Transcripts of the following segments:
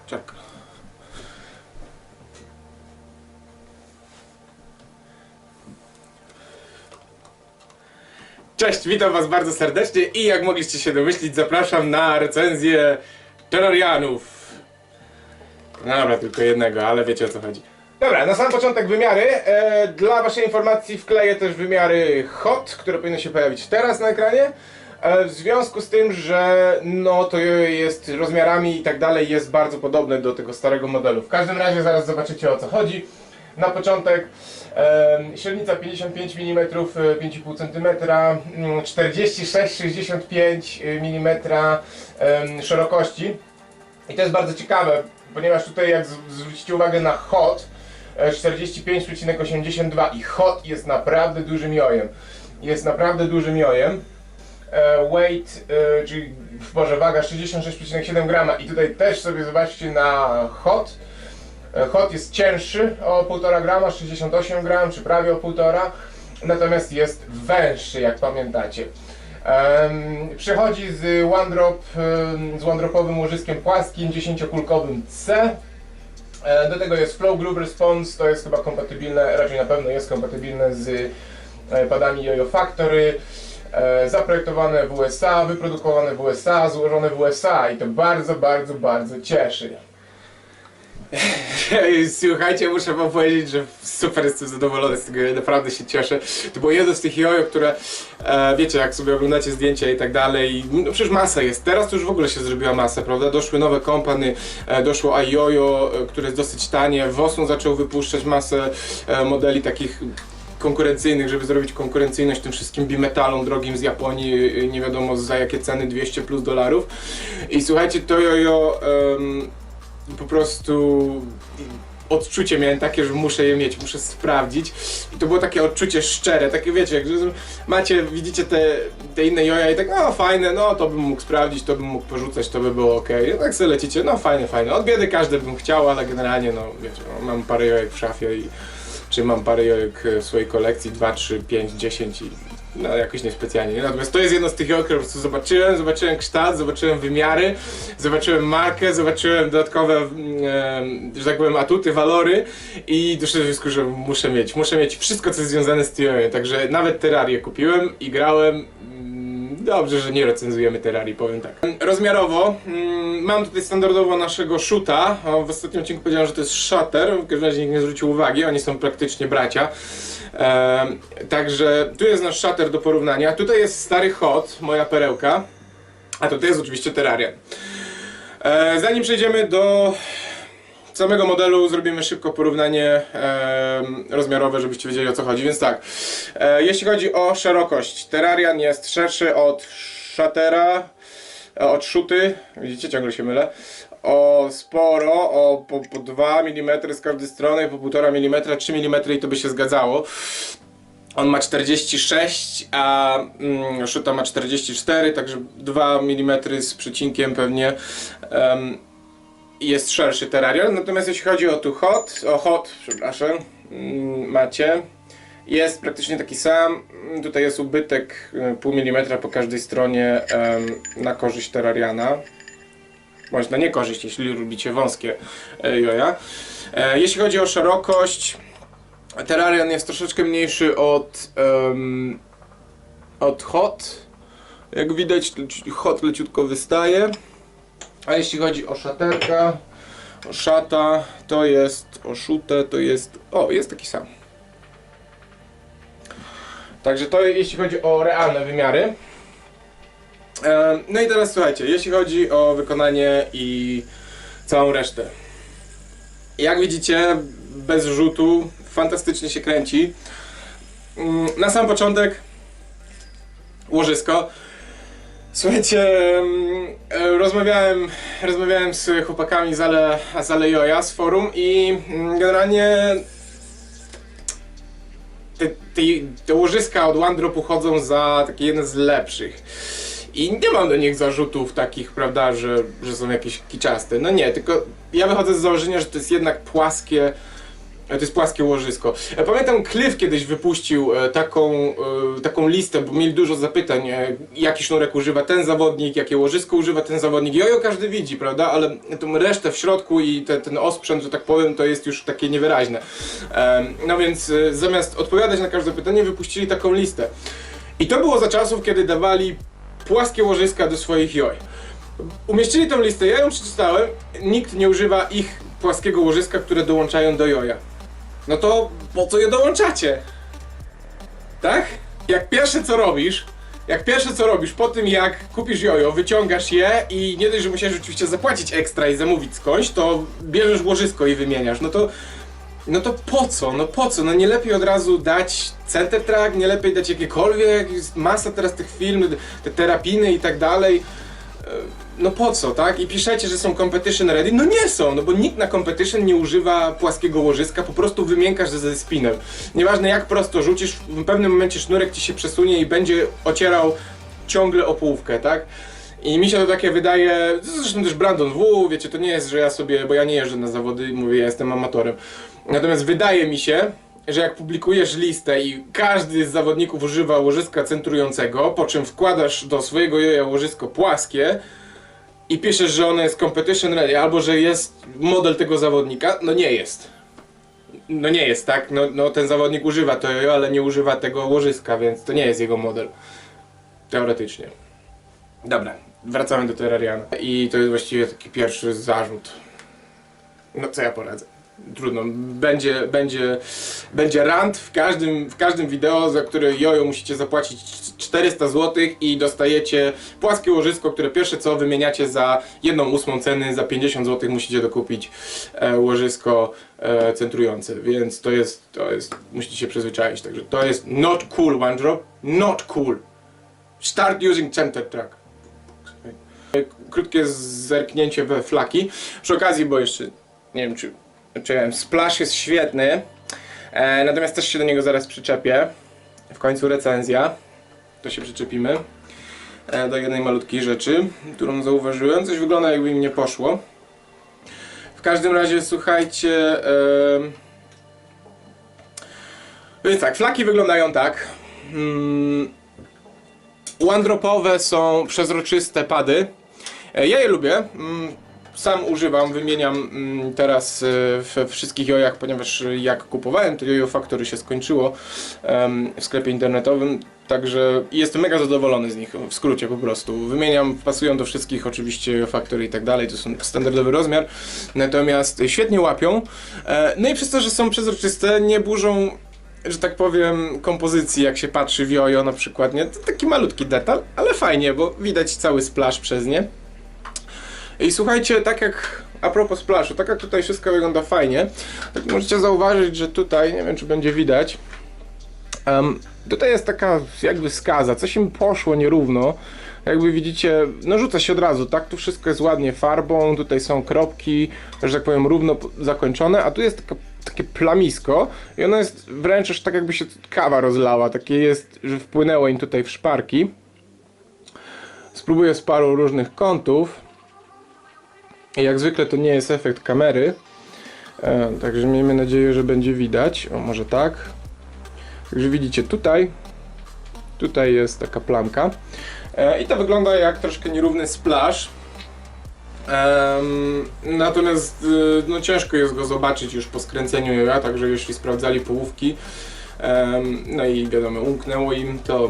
Czek. Cześć, witam was bardzo serdecznie i jak mogliście się domyślić, zapraszam na recenzję Terrarianów. No dobra, tylko jednego, ale wiecie o co chodzi. Dobra, na sam początek wymiary. Dla waszej informacji wkleję też wymiary HOT, które powinny się pojawić teraz na ekranie. W związku z tym, że no to jest rozmiarami i tak dalej, jest bardzo podobne do tego starego modelu. W każdym razie zaraz zobaczycie o co chodzi. Na początek średnica 55 mm, 5,5 cm, 46-65 mm szerokości. I to jest bardzo ciekawe, ponieważ tutaj jak zwrócicie uwagę na HOT 45,82 i HOT jest naprawdę dużym jojem. Jest naprawdę dużym jojem. Weight, czyli waga 66,7 grama i tutaj też sobie zobaczcie na HOT. HOT jest cięższy o 1,5 grama, 68 gram, czy prawie o 1,5, natomiast jest węższy, jak pamiętacie. Przychodzi z one-dropowym łożyskiem płaskim, 10-kulkowym C. Do tego jest Flow Groove Response, to jest chyba kompatybilne, raczej na pewno jest kompatybilne z padami Yo-Yo Factory. Zaprojektowane w USA, wyprodukowane w USA, złożone w USA i to bardzo cieszy. Słuchajcie, muszę wam powiedzieć, że super jestem zadowolony z tego, ja naprawdę się cieszę. To było jedno z tych jojo, które wiecie, jak sobie oglądacie zdjęcia i tak dalej, no przecież masa jest, teraz to już w ogóle się zrobiła masa, prawda? Doszły nowe kompany, doszło iJojo, które jest dosyć tanie, Wosun zaczął wypuszczać masę modeli takich konkurencyjnych, żeby zrobić konkurencyjność tym wszystkim bimetalom drogim z Japonii, nie wiadomo za jakie ceny, $200+. I słuchajcie, to jojo po prostu odczucie miałem takie, że muszę je mieć, muszę sprawdzić i to było takie odczucie szczere, takie wiecie, jak macie, widzicie te inne joja i tak, no fajne, no to bym mógł sprawdzić, to bym mógł porzucać, to by było ok. I tak sobie lecicie, no fajne, od biedy każdy bym chciał, ale generalnie no wiecie, no, mam parę jojek w szafie i czy mam parę jojek w swojej kolekcji, 2, 3, 5, 10 i no jakoś niespecjalnie. Nie? Natomiast to jest jedno z tych jojek, które po prostu zobaczyłem kształt, zobaczyłem wymiary, zobaczyłem markę, zobaczyłem dodatkowe, że tak powiem, atuty, walory i doszedłem do wniosku, że muszę mieć wszystko, co jest związane z tym jojem. Także nawet Terrarię kupiłem i grałem. Dobrze, że nie recenzujemy Terrarii, powiem tak. Rozmiarowo mam tutaj standardowo naszego Shoota. W ostatnim odcinku powiedziałem, że to jest Shatter. W każdym razie nikt nie zwrócił uwagi, oni są praktycznie bracia. Także tu jest nasz Shatter do porównania. Tutaj jest stary HOT, moja perełka. A tutaj jest oczywiście Terraria. Zanim przejdziemy do samego modelu, zrobimy szybko porównanie rozmiarowe, żebyście wiedzieli o co chodzi. Więc tak, jeśli chodzi o szerokość, Terrarian jest szerszy od Shattera, od Shooty, widzicie, ciągle się mylę, o sporo, o po 2 mm z każdej strony, po 1,5 mm, 3 mm i to by się zgadzało. On ma 46, a Shoota ma 44, także 2 mm z przecinkiem pewnie. Jest szerszy Terrarian, natomiast jeśli chodzi o HOT, przepraszam, macie, jest praktycznie taki sam. Tutaj jest ubytek 0,5 mm po każdej stronie na korzyść Terrariana. Bądź na niekorzyść, jeśli lubicie wąskie joja. Jeśli chodzi o szerokość, Terrarian jest troszeczkę mniejszy od HOT. Jak widać, HOT leciutko wystaje. A jeśli chodzi o szaterka, o szata, to jest, o szutę, to jest, jest taki sam. Także to jeśli chodzi o realne wymiary. No i teraz słuchajcie, jeśli chodzi o wykonanie i całą resztę. Jak widzicie, bez rzutu, fantastycznie się kręci. Na sam początek łożysko. Słuchajcie, rozmawiałem z chłopakami z Ale Joja z forum i generalnie te łożyska od OneDropu chodzą za takie jedne z lepszych. I nie mam do nich zarzutów takich, prawda, że są jakieś kiczaste. No nie, tylko ja wychodzę z założenia, że to jest jednak płaskie To jest płaskie łożysko. Pamiętam, Cliff kiedyś wypuścił taką listę, bo mieli dużo zapytań, jaki sznurek używa ten zawodnik, jakie łożysko używa ten zawodnik. Jojo każdy widzi, prawda? Ale tą resztę w środku i ten osprzęt, że tak powiem, to jest już takie niewyraźne. No więc zamiast odpowiadać na każde pytanie, wypuścili taką listę. I to było za czasów, kiedy dawali płaskie łożyska do swoich joj. Umieścili tą listę, ja ją przeczytałem, nikt nie używa ich płaskiego łożyska, które dołączają do joja. No to po co je dołączacie? Tak? Jak pierwsze co robisz po tym jak kupisz jojo, wyciągasz je i nie dość, że musiałeś oczywiście zapłacić ekstra i zamówić skądś, to bierzesz łożysko i wymieniasz. No to po co? No po co? No nie lepiej od razu dać center track, nie lepiej dać jakiekolwiek, jest masa teraz tych firm, te terapiny i tak dalej. No po co, tak? I piszecie, że są competition ready. No nie są, no bo nikt na competition nie używa płaskiego łożyska, po prostu wymiękasz ze spinem. Nieważne jak prosto rzucisz, w pewnym momencie sznurek ci się przesunie i będzie ocierał ciągle o połówkę, tak? I mi się to takie wydaje, zresztą też Brandon W, wiecie, to nie jest, że ja sobie, bo ja nie jeżdżę na zawody, mówię, ja jestem amatorem. Natomiast wydaje mi się, że jak publikujesz listę i każdy z zawodników używa łożyska centrującego, po czym wkładasz do swojego joja łożysko płaskie i piszesz, że ono jest competition ready, albo że jest model tego zawodnika, no nie jest. No nie jest, tak? No ten zawodnik używa to jojo, ale nie używa tego łożyska, więc to nie jest jego model. Teoretycznie. Dobra, wracamy do Terrariana. I to jest właściwie taki pierwszy zarzut. No co ja poradzę? Trudno, będzie rant w każdym wideo, za które jojo musicie zapłacić 400 zł i dostajecie płaskie łożysko, które pierwsze co wymieniacie za 1/8 ceny, za 50 zł musicie dokupić łożysko centrujące, więc to jest, musicie się przyzwyczaić, także to jest not cool, OneDrop, not cool. Start using center track. Krótkie zerknięcie we flaki. Przy okazji, bo jeszcze nie wiem czy splash jest świetny, natomiast też się do niego zaraz przyczepię. W końcu recenzja. To się przyczepimy do jednej malutkiej rzeczy, którą zauważyłem. Coś wygląda jakby im nie poszło. W każdym razie słuchajcie, więc tak, flaki wyglądają tak. OneDropowe są przezroczyste pady. Ja je lubię. Sam używam, wymieniam teraz we wszystkich jojach, ponieważ jak kupowałem to Jojo Factory się skończyło w sklepie internetowym, także jestem mega zadowolony z nich, w skrócie po prostu. Wymieniam, pasują do wszystkich oczywiście Jojo Factory i tak dalej, to są standardowy rozmiar, natomiast świetnie łapią. No i przez to, że są przezroczyste, nie burzą, że tak powiem, kompozycji, jak się patrzy w jojo na przykład, nie? To taki malutki detal, ale fajnie, bo widać cały splash przez nie. I słuchajcie, tak jak a propos splashu, tak jak tutaj wszystko wygląda fajnie, tak możecie zauważyć, że tutaj, nie wiem czy będzie widać, tutaj jest taka jakby skaza, coś im poszło nierówno, jakby widzicie, no rzuca się od razu, tak, tu wszystko jest ładnie farbą, tutaj są kropki, że tak powiem równo zakończone, a tu jest takie plamisko i ono jest wręcz aż tak jakby się kawa rozlała, takie jest, że wpłynęło im tutaj w szparki. Spróbuję z paru różnych kątów. I jak zwykle to nie jest efekt kamery, także miejmy nadzieję, że będzie widać. O, może tak. Także widzicie tutaj jest taka plamka i to wygląda jak troszkę nierówny splash. Natomiast no, ciężko jest go zobaczyć już po skręceniu joja, także jeśli sprawdzali połówki, no i wiadomo, umknęło im, to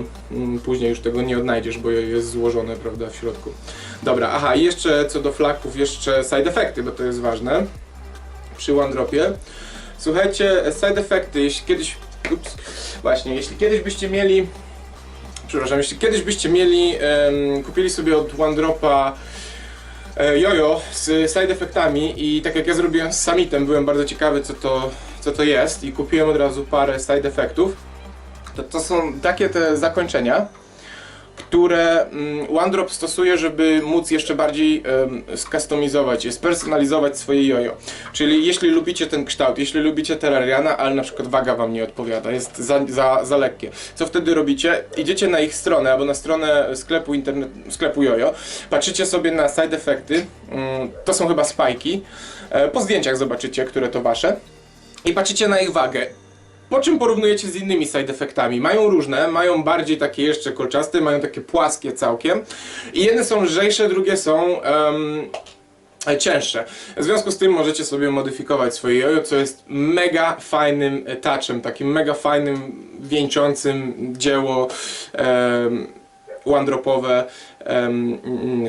później już tego nie odnajdziesz, bo jest złożone, prawda, w środku. Dobra, aha, i jeszcze co do flaków, jeszcze side effecty, bo to jest ważne przy OneDropie. Słuchajcie, side effecty, jeśli kiedyś byście mieli, kupili sobie od OneDropa jojo z side effectami i tak jak ja zrobiłem z Summitem, byłem bardzo ciekawy co to jest i kupiłem od razu parę side effectów. To są takie te zakończenia, które OneDrop stosuje, żeby móc jeszcze bardziej skustomizować, spersonalizować swoje jojo. Czyli jeśli lubicie ten kształt, jeśli lubicie Terrariana, ale na przykład waga wam nie odpowiada, jest za lekkie. Co wtedy robicie? Idziecie na ich stronę albo na stronę sklepu jojo, patrzycie sobie na side effecty, to są chyba spajki, po zdjęciach zobaczycie, które to wasze. i patrzycie na ich wagę. Po czym porównujecie z innymi side effectami? Mają różne, mają bardziej takie jeszcze kolczaste, mają takie płaskie całkiem. I jedne są lżejsze, drugie są cięższe. W związku z tym możecie sobie modyfikować swoje jojo, co jest mega fajnym touchem, takim mega fajnym, wieńczącym dzieło one-dropowe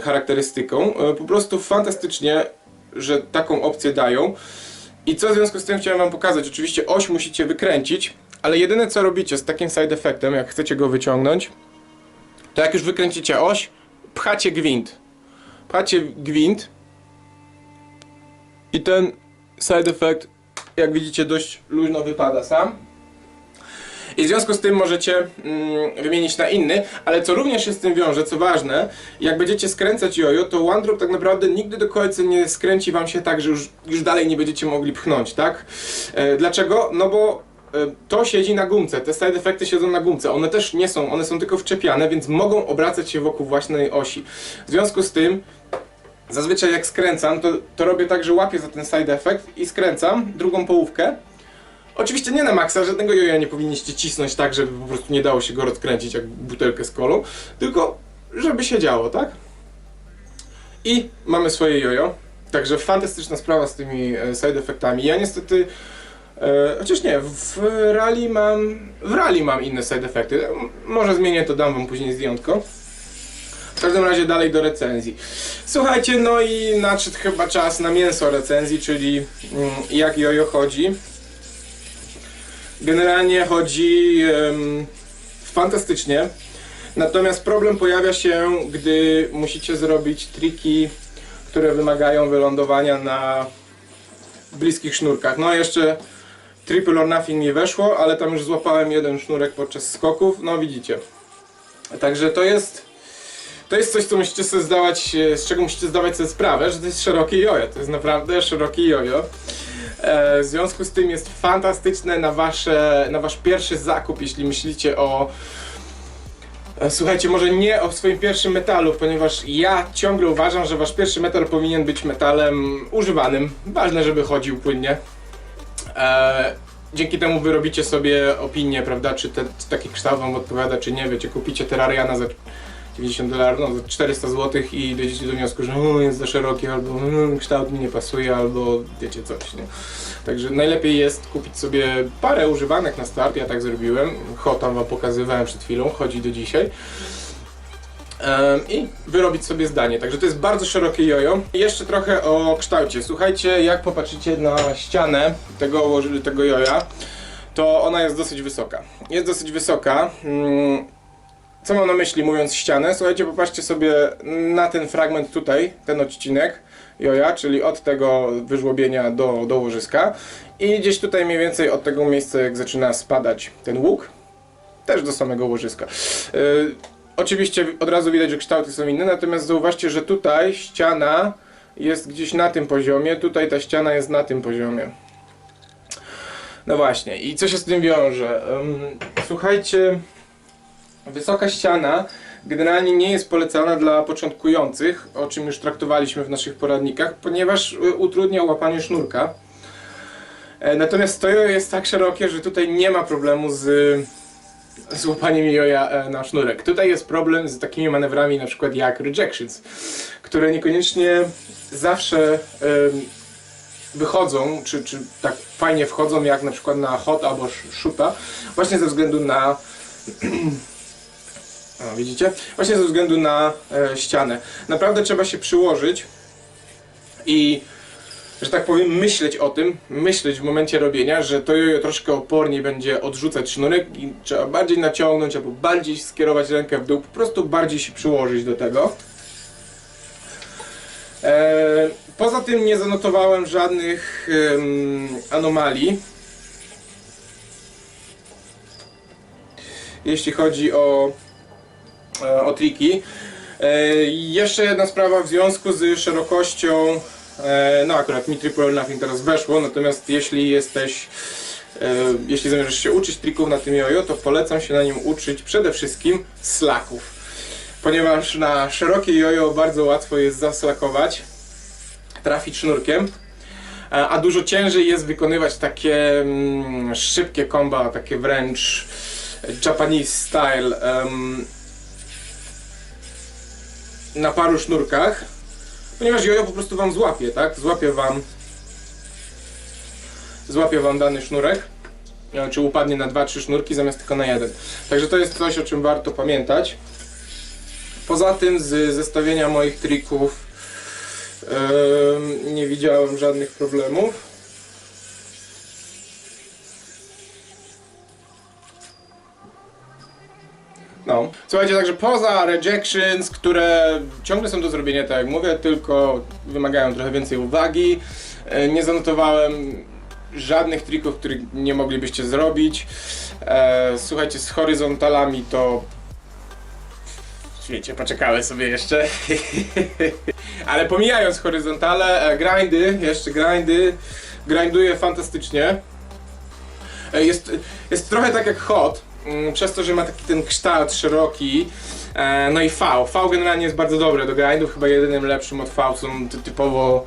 charakterystyką. Po prostu fantastycznie, że taką opcję dają. I co w związku z tym chciałem wam pokazać? Oczywiście oś musicie wykręcić, ale jedyne co robicie z takim side effectem, jak chcecie go wyciągnąć, to jak już wykręcicie oś, pchacie gwint. Pchacie gwint i ten side effect, jak widzicie, dość luźno wypada sam. I w związku z tym możecie wymienić na inny, ale co również się z tym wiąże, co ważne, jak będziecie skręcać jojo, to one drop tak naprawdę nigdy do końca nie skręci wam się tak, że już dalej nie będziecie mogli pchnąć, tak? Dlaczego? No bo to siedzi na gumce, te side effecty siedzą na gumce, one też nie są, one są tylko wczepiane, więc mogą obracać się wokół własnej osi. W związku z tym zazwyczaj jak skręcam, to robię tak, że łapię za ten side effect i skręcam drugą połówkę. Oczywiście nie na maksa, żadnego joja nie powinniście cisnąć tak, żeby po prostu nie dało się go rozkręcić jak butelkę z kolą, tylko żeby się działo, tak? I mamy swoje jojo, także fantastyczna sprawa z tymi side effectami. Ja niestety, chociaż nie, w rally mam inne side effecty, może zmienię to, dam wam później zdjętko. W każdym razie dalej do recenzji. Słuchajcie, no i nadszedł chyba czas na mięso recenzji, czyli jak jojo chodzi. Generalnie chodzi fantastycznie, natomiast problem pojawia się, gdy musicie zrobić triki, które wymagają wylądowania na bliskich sznurkach. No jeszcze Triple or Nothing nie weszło, ale tam już złapałem jeden sznurek podczas skoków, no widzicie. Także to jest coś, co musicie sobie zdawać, z czego musicie zdawać sobie sprawę, że to jest szerokie jojo, to jest naprawdę szerokie jojo. W związku z tym jest fantastyczne na wasz pierwszy zakup, jeśli myślicie o... Słuchajcie, może nie o swoim pierwszym metalu, ponieważ ja ciągle uważam, że wasz pierwszy metal powinien być metalem używanym. Ważne, żeby chodził płynnie. Dzięki temu wy robicie sobie opinię, prawda, czy taki kształt wam odpowiada, czy nie. Wiecie, kupicie Terrariana za $90, no za 400 zł i dojdziecie do wniosku, że jest za szeroki, albo kształt mi nie pasuje, albo wiecie coś, nie? Także najlepiej jest kupić sobie parę używanek na start, ja tak zrobiłem, tam wam pokazywałem przed chwilą, chodzi do dzisiaj. I wyrobić sobie zdanie, także to jest bardzo szerokie jojo. I jeszcze trochę o kształcie. Słuchajcie, jak popatrzycie na ścianę tego joja, to ona jest dosyć wysoka. Jest dosyć wysoka. Co mam na myśli mówiąc ścianę? Słuchajcie, popatrzcie sobie na ten fragment tutaj, ten odcinek joja, czyli od tego wyżłobienia do łożyska i gdzieś tutaj mniej więcej od tego miejsca, jak zaczyna spadać ten łuk, też do samego łożyska. Oczywiście od razu widać, że kształty są inne, natomiast zauważcie, że tutaj ściana jest gdzieś na tym poziomie, tutaj ta ściana jest na tym poziomie. No właśnie, i co się z tym wiąże? Słuchajcie, wysoka ściana generalnie nie jest polecana dla początkujących, o czym już traktowaliśmy w naszych poradnikach, ponieważ utrudnia łapanie sznurka. Natomiast to jojo jest tak szerokie, że tutaj nie ma problemu z łapaniem joja na sznurek. Tutaj jest problem z takimi manewrami na przykład jak rejections, które niekoniecznie zawsze wychodzą, czy tak fajnie wchodzą jak na przykład na hot albo shoota, właśnie ze względu na widzicie? Właśnie ze względu na ścianę. Naprawdę trzeba się przyłożyć i, że tak powiem, myśleć w momencie robienia, że to jojo troszkę oporniej będzie odrzucać sznurek i trzeba bardziej naciągnąć albo bardziej skierować rękę w dół, po prostu bardziej się przyłożyć do tego. Poza tym nie zanotowałem żadnych anomalii, jeśli chodzi o triki. Jeszcze jedna sprawa w związku z szerokością, no akurat mi Triple or Nothing teraz weszło, natomiast jeśli zamierzasz się uczyć trików na tym jojo, to polecam się na nim uczyć przede wszystkim slacków, ponieważ na szerokie jojo bardzo łatwo jest zaslakować, trafić sznurkiem, a dużo ciężej jest wykonywać takie szybkie komba, takie wręcz Japanese style na paru sznurkach, ponieważ jojo po prostu wam złapie, tak? Złapie wam dany sznurek, czy upadnie na 2-3 sznurki zamiast tylko na jeden. Także to jest coś, o czym warto pamiętać. Poza tym z zestawienia moich trików nie widziałem żadnych problemów. No. Słuchajcie, także poza rejections, które ciągle są do zrobienia, tak jak mówię, tylko wymagają trochę więcej uwagi, nie zanotowałem żadnych trików, których nie moglibyście zrobić. Słuchajcie, z horyzontalami to... Wiecie, poczekałem sobie jeszcze. Ale pomijając horizontale, grinduję fantastycznie. Jest trochę tak jak hot, przez to, że ma taki ten kształt szeroki. No i V generalnie jest bardzo dobre do grindów, chyba jedynym lepszym od V są typowo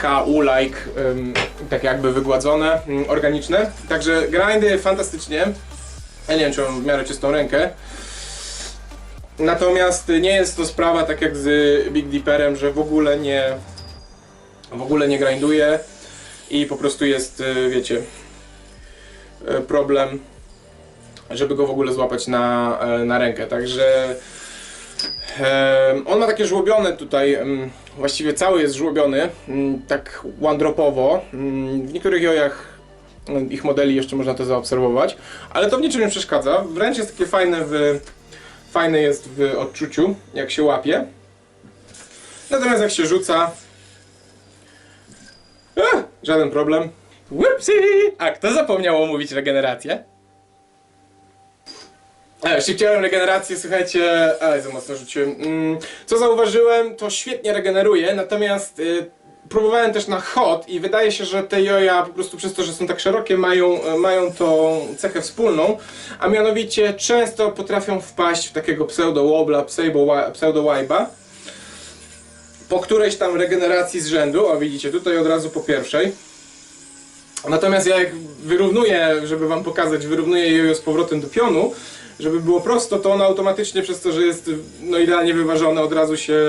HU-like, tak jakby wygładzone, organiczne. Także grindy fantastycznie. Ja nie wiem, czy mam w miarę czystą rękę. Natomiast nie jest to sprawa tak jak z Big Dipperem, że w ogóle nie grinduje i po prostu jest, wiecie, problem, żeby go w ogóle złapać na rękę. Także on ma takie żłobione tutaj, właściwie cały jest żłobiony, tak one-dropowo. W niektórych jojach ich modeli jeszcze można to zaobserwować, ale to w niczym nie przeszkadza. Wręcz jest takie fajne jest w odczuciu, jak się łapie. Natomiast jak się rzuca, żaden problem. Whoopsie! A kto zapomniał omówić regenerację? Szybciałem regenerację, słuchajcie, ale za mocno rzuciłem. Co zauważyłem, to świetnie regeneruje, natomiast próbowałem też na hot i wydaje się, że te joja po prostu przez to, że są tak szerokie, mają tą cechę wspólną, a mianowicie często potrafią wpaść w takiego pseudo-wobbla, pseudo-wipe'a po którejś tam regeneracji z rzędu, a widzicie tutaj od razu po pierwszej. Natomiast ja jak wyrównuję, żeby wam pokazać, wyrównuję jojo z powrotem do pionu, żeby było prosto, to one automatycznie przez to, że jest no, idealnie wyważone, od razu się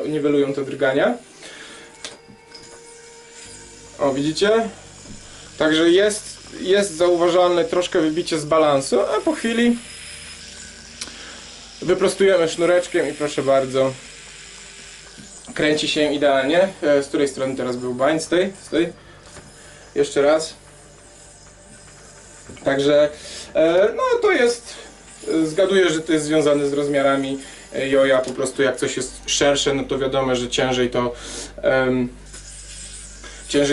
niwelują te drgania. O, widzicie? Także jest zauważalne troszkę wybicie z balansu, a po chwili wyprostujemy sznureczkiem i proszę bardzo, kręci się idealnie. Z której strony teraz był bind? Z tej? Jeszcze raz. Także no to jest, zgaduję, że to jest związane z rozmiarami joja, po prostu jak coś jest szersze, no to wiadomo, że ciężej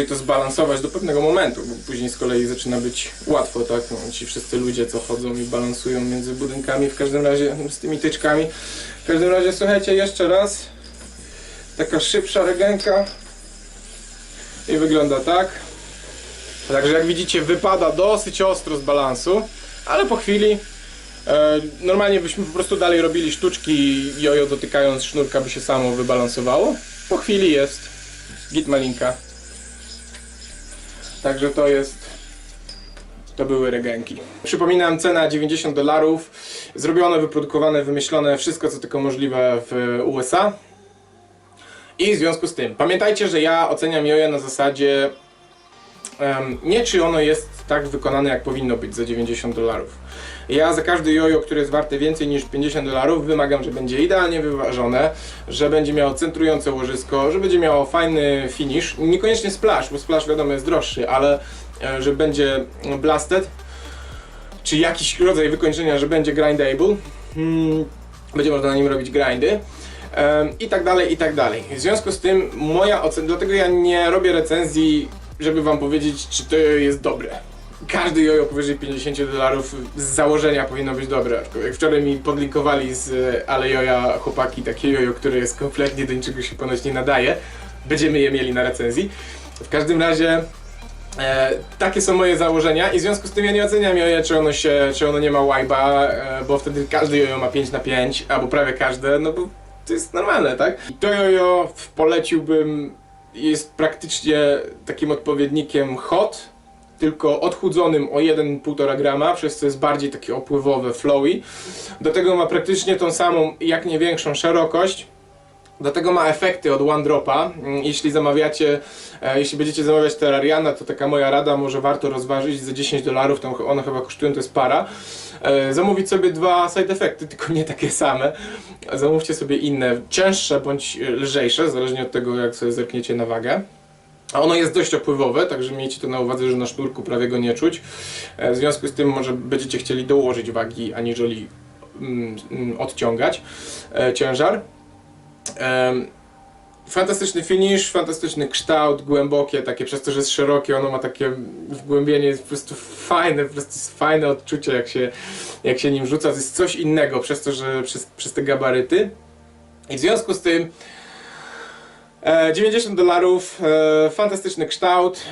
to zbalansować do pewnego momentu, bo później z kolei zaczyna być łatwo, tak? No, ci wszyscy ludzie, co chodzą i balansują między budynkami, w każdym razie z tymi tyczkami. W każdym razie, słuchajcie, jeszcze raz. Taka szybsza regenka i wygląda tak. Także jak widzicie, wypada dosyć ostro z balansu, ale po chwili normalnie byśmy po prostu dalej robili sztuczki i jojo dotykając sznurka by się samo wybalansowało. Po chwili jest git malinka. Także to były regenki. Przypominam, cena $90. Zrobione, wyprodukowane, wymyślone, wszystko co tylko możliwe w USA. I w związku z tym, pamiętajcie, że ja oceniam jojo na zasadzie nie czy ono jest tak wykonane jak powinno być za $90. Ja za każdy jojo, które jest warte więcej niż $50 wymagam, że będzie idealnie wyważone, że będzie miało centrujące łożysko, że będzie miało fajny finish, niekoniecznie splash, bo splash wiadomo jest droższy, ale że będzie blasted, czy jakiś rodzaj wykończenia, że będzie grindable, będzie można na nim robić grindy. I tak dalej, i tak dalej. W związku z tym moja ocena, dlatego ja nie robię recenzji, żeby wam powiedzieć, czy to jest dobre. Każdy jojo powyżej $50 z założenia powinno być dobre. Jak wczoraj mi podlinkowali z Ale Joja chłopaki takie jojo, które jest kompletnie do niczego się ponoć nie nadaje. Będziemy je mieli na recenzji. W każdym razie takie są moje założenia i w związku z tym ja nie oceniam joja, czy ono nie ma wipe'a, bo wtedy każdy jojo ma 5/5, albo prawie każde, no bo to jest normalne, tak? To jojo poleciłbym, jest praktycznie takim odpowiednikiem hot, tylko odchudzonym o 1,5 grama, przez co jest bardziej takie opływowe, flowy. Do tego ma praktycznie tą samą, jak nie większą szerokość. Do tego ma efekty od One Dropa. Jeśli zamawiacie, jeśli będziecie zamawiać Terrariana, to taka moja rada, może warto rozważyć za $10, tam one chyba kosztują, to jest para. Zamówić sobie 2 side effecty, tylko nie takie same. Zamówcie sobie inne, cięższe bądź lżejsze, zależnie od tego, jak sobie zerkniecie na wagę. A ono jest dość opływowe, także miejcie to na uwadze, że na sznurku prawie go nie czuć. W związku z tym może będziecie chcieli dołożyć wagi, aniżeli odciągać ciężar. Fantastyczny finish, fantastyczny kształt, głębokie, takie przez to, że jest szerokie, ono ma takie wgłębienie, jest po prostu fajne, po prostu jest fajne odczucie, jak się nim rzuca, to jest coś innego przez to, że przez te gabaryty. I w związku z tym $90, fantastyczny kształt,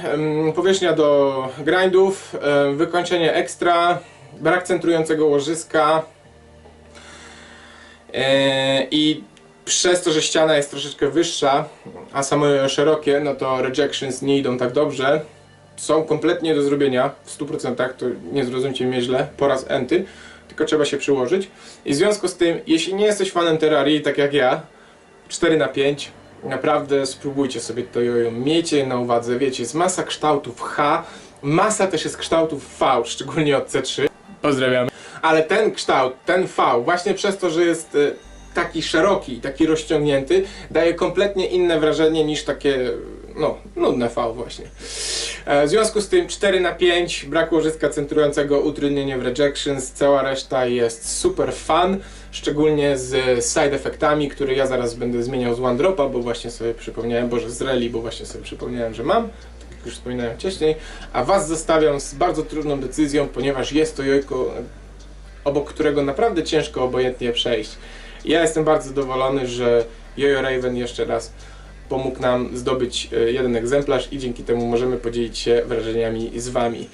powierzchnia do grindów, wykończenie ekstra, brak centrującego łożyska i przez to, że ściana jest troszeczkę wyższa, a same szerokie, no to rejections nie idą tak dobrze. Są kompletnie do zrobienia w 100%, to nie zrozumcie mnie źle, po raz enty, tylko trzeba się przyłożyć. I w związku z tym, jeśli nie jesteś fanem Terrarii, tak jak ja, 4×5, naprawdę spróbujcie sobie to jojo, miejcie je na uwadze, wiecie, jest masa kształtów H, masa też jest kształtów V, szczególnie od C3. Pozdrawiamy. Ale ten kształt, ten V, właśnie przez to, że jest taki szeroki, taki rozciągnięty, daje kompletnie inne wrażenie niż takie, no, nudne V właśnie. W związku z tym 4×5, brak łożyska centrującego, utrudnienie w rejections, cała reszta jest super fun, szczególnie z side effectami, które ja zaraz będę zmieniał z One Dropa, bo właśnie sobie przypomniałem, z Reli, bo właśnie sobie przypomniałem, że mam, tak jak już wspominałem wcześniej, a was zostawiam z bardzo trudną decyzją, ponieważ jest to jojko, obok którego naprawdę ciężko obojętnie przejść. Ja jestem bardzo zadowolony, że Jojo Raven jeszcze raz pomógł nam zdobyć jeden egzemplarz i dzięki temu możemy podzielić się wrażeniami z wami.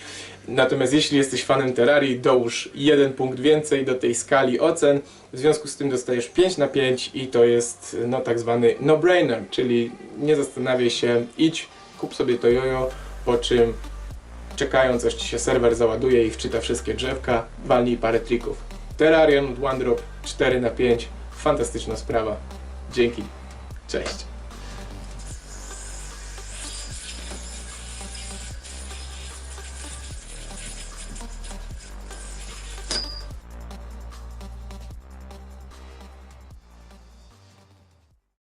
Natomiast jeśli jesteś fanem Terrarii, dołóż 1 punkt więcej do tej skali ocen. W związku z tym dostajesz 5×5 i to jest no tak zwany no-brainer, czyli nie zastanawiaj się, idź, kup sobie to jojo, po czym czekając aż ci się serwer załaduje i wczyta wszystkie drzewka, walnij parę trików. Terrarian One Drop 4×5, fantastyczna sprawa. Dzięki, cześć.